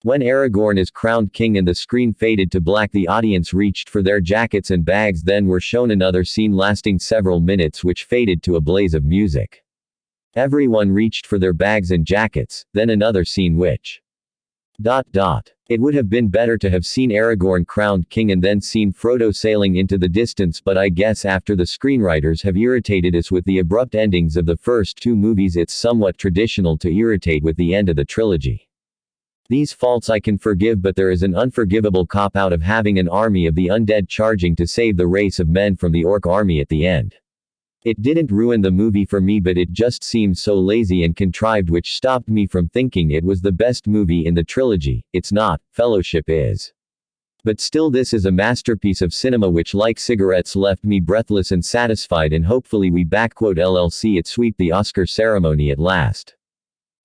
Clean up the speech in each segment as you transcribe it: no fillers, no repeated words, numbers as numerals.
When Aragorn is crowned king and the screen faded to black, the audience reached for their jackets and bags, then were shown another scene lasting several minutes which faded to a blaze of music. Everyone reached for their bags and jackets, then another scene which... It would have been better to have seen Aragorn crowned king and then seen Frodo sailing into the distance, but I guess after the screenwriters have irritated us with the abrupt endings of the first two movies, it's somewhat traditional to irritate with the end of the trilogy. These faults I can forgive, but there is an unforgivable cop-out of having an army of the undead charging to save the race of men from the orc army at the end. It didn't ruin the movie for me, but it just seemed so lazy and contrived, which stopped me from thinking it was the best movie in the trilogy. It's not, Fellowship is. But still, this is a masterpiece of cinema which, like cigarettes, left me breathless and satisfied, and hopefully we LLC it sweep the Oscar ceremony at last.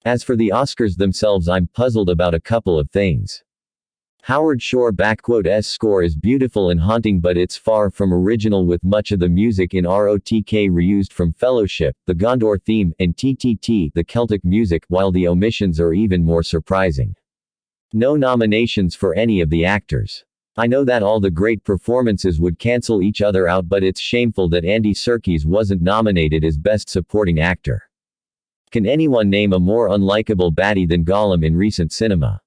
As for the Oscars themselves, I'm puzzled about a couple of things. Howard Shore's score is beautiful and haunting, but it's far from original, with much of the music in ROTK reused from Fellowship, the Gondor theme, and TTT, the Celtic music, while the omissions are even more surprising. No nominations for any of the actors. I know that all the great performances would cancel each other out, but it's shameful that Andy Serkis wasn't nominated as Best Supporting Actor. Can anyone name a more unlikable baddie than Gollum in recent cinema?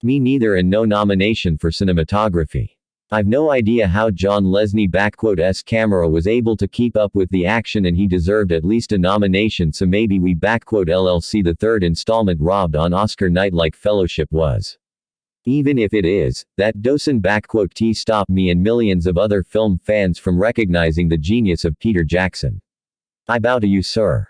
Me neither, and no nomination for cinematography. I've no idea how John Lesnie's camera was able to keep up with the action, and he deserved at least a nomination, so maybe we LLC the third installment robbed on Oscar night like Fellowship was. Even if it is, that doesn't stop me and millions of other film fans from recognizing the genius of Peter Jackson. I bow to you, sir.